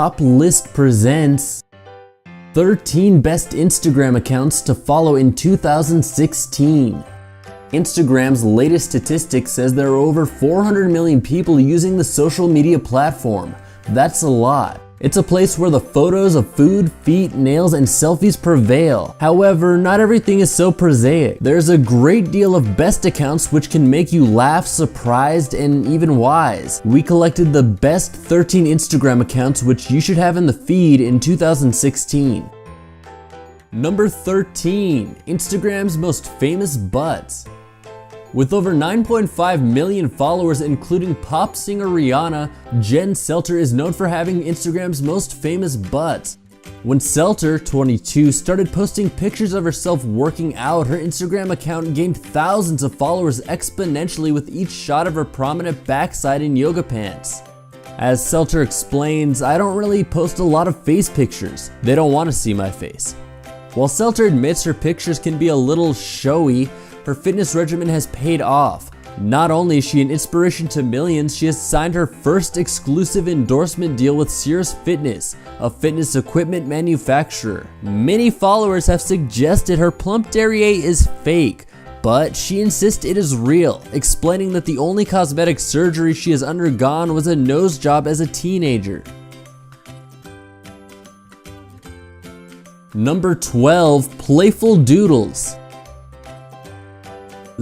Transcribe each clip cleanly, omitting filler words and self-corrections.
Top List presents 13 best Instagram accounts to follow in 2016. Instagram's latest statistic says there are over 400 million people using the social media platform. That's a lot. It's a place where the photos of food, feet, nails, and selfies prevail. However, not everything is so prosaic. There's a great deal of best accounts which can make you laugh, surprised, and even wise. We collected the best 13 Instagram accounts which you should have in the feed in 2016. Number 13, Instagram's most famous butts. With over 9.5 million followers, including pop singer Rihanna, Jen Selter is known for having Instagram's most famous butts. When Selter, 22, started posting pictures of herself working out, her Instagram account gained thousands of followers exponentially with each shot of her prominent backside in yoga pants. As Selter explains, "I don't really post a lot of face pictures. They don't want to see my face." While Selter admits her pictures can be a little showy, her fitness regimen has paid off. Not only is she an inspiration to millions, she has signed her first exclusive endorsement deal with Cirrus Fitness, a fitness equipment manufacturer. Many followers have suggested her plump derriere is fake, but she insists it is real, explaining that the only cosmetic surgery she has undergone was a nose job as a teenager. Number 12, Playful Doodles.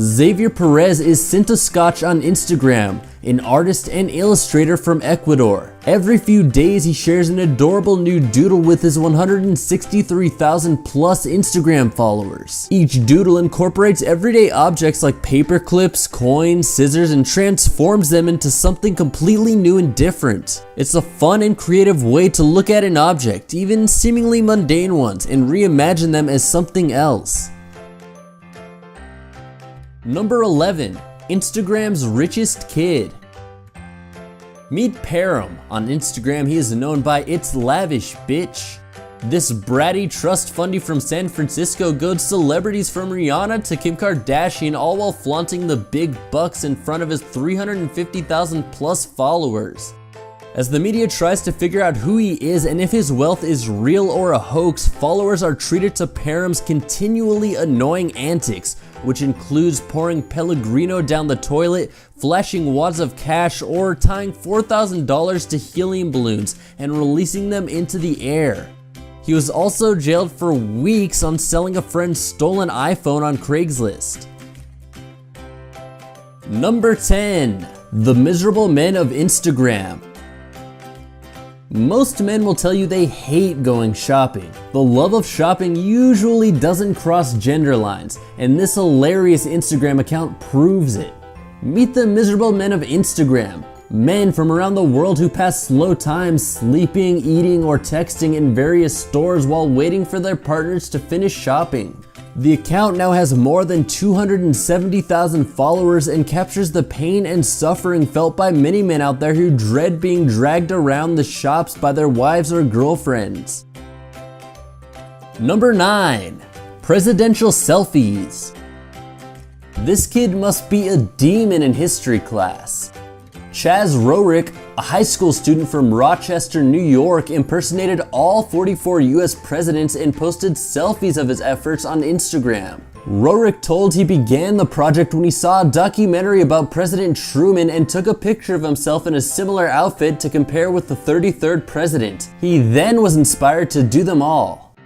Xavier Perez is Scotch on Instagram, an artist and illustrator from Ecuador. Every few days he shares an adorable new doodle with his 163,000 plus Instagram followers. Each doodle incorporates everyday objects like paper clips, coins, scissors, and transforms them into something completely new and different. It's a fun and creative way to look at an object, even seemingly mundane ones, and reimagine them as something else. Number 11, Instagram's richest kid. Meet Param. On Instagram, he is known by "It's lavish, bitch." This bratty trust fundy from San Francisco goads celebrities from Rihanna to Kim Kardashian, all while flaunting the big bucks in front of his 350,000 plus followers. As the media tries to figure out who he is and if his wealth is real or a hoax, followers are treated to Param's continually annoying antics, which includes pouring Pellegrino down the toilet, flashing wads of cash, or tying $4,000 to helium balloons and releasing them into the air. He was also jailed for weeks on selling a friend's stolen iPhone on Craigslist. Number 10, the miserable men of Instagram. Most men will tell you they hate going shopping. The love of shopping usually doesn't cross gender lines, and this hilarious Instagram account proves it. Meet the miserable men of Instagram. Men from around the world who pass slow times sleeping, eating, or texting in various stores while waiting for their partners to finish shopping. The account now has more than 270,000 followers and captures the pain and suffering felt by many men out there who dread being dragged around the shops by their wives or girlfriends. Number 9, presidential selfies. This kid must be a demon in history class. Chaz Rorick, a high school student from Rochester, New York, impersonated all 44 US presidents and posted selfies of his efforts on Instagram. Rorick told he began the project when he saw a documentary about President Truman and took a picture of himself in a similar outfit to compare with the 33rd president. He then was inspired to do them all.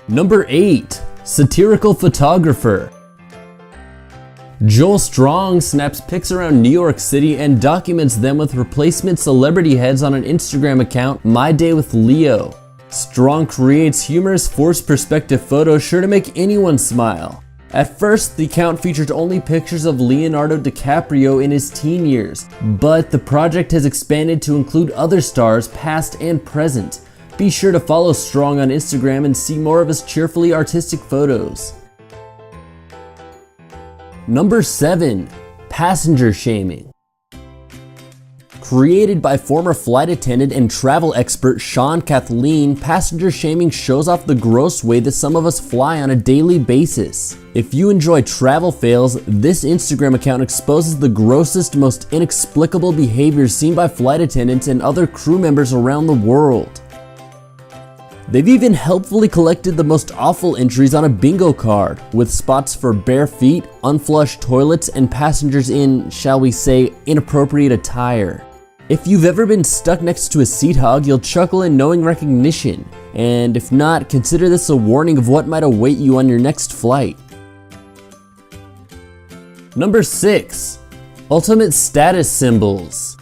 Number 8, satirical photographer. Joel Strong snaps pics around New York City and documents them with replacement celebrity heads on an Instagram account, My Day with Leo. Strong creates humorous forced perspective photos sure to make anyone smile. At first, the account featured only pictures of Leonardo DiCaprio in his teen years, but the project has expanded to include other stars, past and present. Be sure to follow Strong on Instagram and see more of his cheerfully artistic photos. Number 7, passenger shaming. Created by former flight attendant and travel expert Sean Kathleen, passenger shaming shows off the gross way that some of us fly on a daily basis. If you enjoy travel fails, this Instagram account exposes the grossest, most inexplicable behaviors seen by flight attendants and other crew members around the world. They've even helpfully collected the most awful entries on a bingo card, with spots for bare feet, unflushed toilets, and passengers in, shall we say, inappropriate attire. If you've ever been stuck next to a seat hog, you'll chuckle in knowing recognition, and if not, consider this a warning of what might await you on your next flight. Number 6. Ultimate status symbols.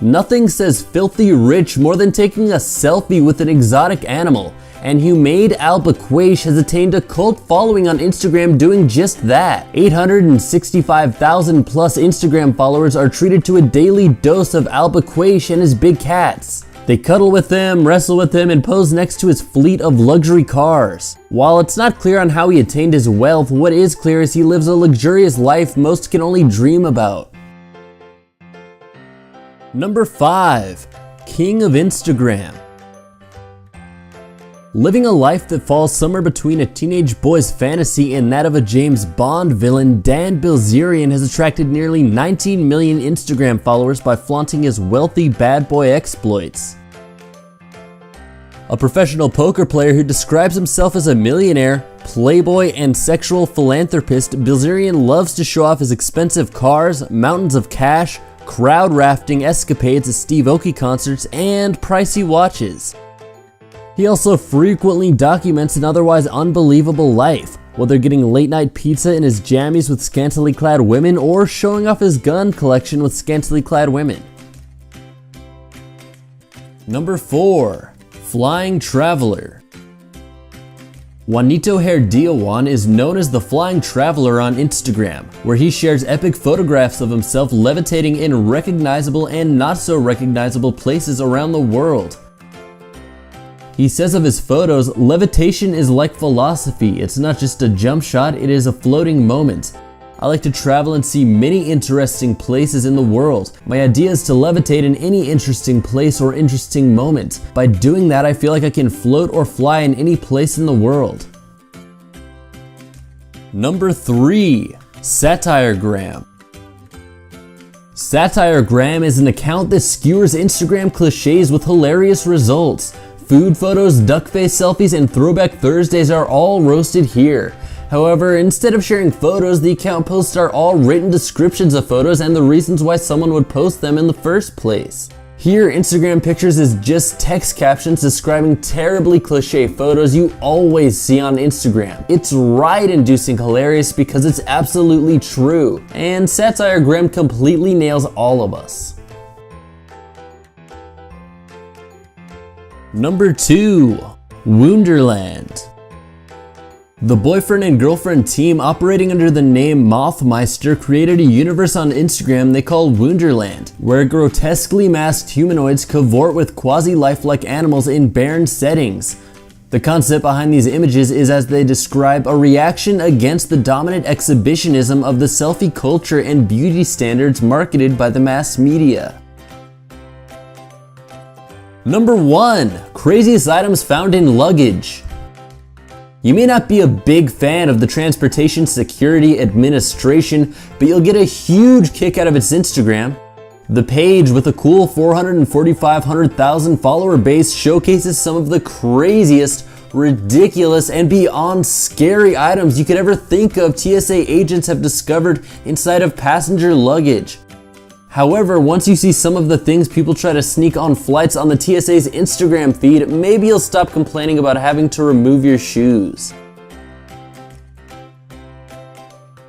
Nothing says filthy rich more than taking a selfie with an exotic animal, and Humaid Al-Bakwash has attained a cult following on Instagram doing just that. 865,000 plus Instagram followers are treated to a daily dose of Al-Bakwash and his big cats. They cuddle with him, wrestle with him, and pose next to his fleet of luxury cars. While it's not clear on how he attained his wealth, what is clear is he lives a luxurious life most can only dream about. Number 5. King of Instagram. Living a life that falls somewhere between a teenage boy's fantasy and that of a James Bond villain, Dan Bilzerian has attracted nearly 19 million Instagram followers by flaunting his wealthy bad boy exploits. A professional poker player who describes himself as a millionaire, playboy, and sexual philanthropist, Bilzerian loves to show off his expensive cars, mountains of cash, crowd rafting escapades at Steve Aoki concerts, and pricey watches. He also frequently documents an otherwise unbelievable life, whether getting late night pizza in his jammies with scantily clad women or showing off his gun collection with scantily clad women. Number 4. Flying Traveler. Juanito Herdiawan is known as the Flying Traveler on Instagram, where he shares epic photographs of himself levitating in recognizable and not so recognizable places around the world. He says of his photos, "Levitation is like philosophy. It's not just a jump shot, it is a floating moment. I like to travel and see many interesting places in the world. My idea is to levitate in any interesting place or interesting moment. By doing that, I feel like I can float or fly in any place in the world." Number 3. Satiregram. Satiregram is an account that skewers Instagram cliches with hilarious results. Food photos, duck face selfies, and throwback Thursdays are all roasted here. However, instead of sharing photos, the account posts are all written descriptions of photos and the reasons why someone would post them in the first place. Here, Instagram pictures is just text captions describing terribly cliche photos you always see on Instagram. It's riot-inducing hilarious because it's absolutely true, and Satiregram completely nails all of us. Number 2. Wonderland. The boyfriend and girlfriend team operating under the name Mothmeister created a universe on Instagram they call Wonderland, where grotesquely masked humanoids cavort with quasi-lifelike animals in barren settings. The concept behind these images is, as they describe, a reaction against the dominant exhibitionism of the selfie culture and beauty standards marketed by the mass media. Number 1. Craziest items found in luggage. You may not be a big fan of the Transportation Security Administration, but you'll get a huge kick out of its Instagram. The page, with a cool 445,000 follower base, showcases some of the craziest, ridiculous, and beyond scary items you could ever think of TSA agents have discovered inside of passenger luggage. However, once you see some of the things people try to sneak on flights on the TSA's Instagram feed, maybe you'll stop complaining about having to remove your shoes.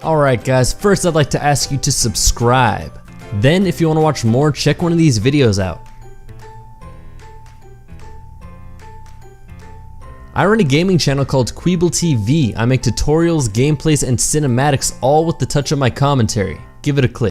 Alright guys, first I'd like to ask you to subscribe. Then if you want to watch more, check one of these videos out. I run a gaming channel called Queeble TV. I make tutorials, gameplays, and cinematics all with the touch of my commentary. Give it a click.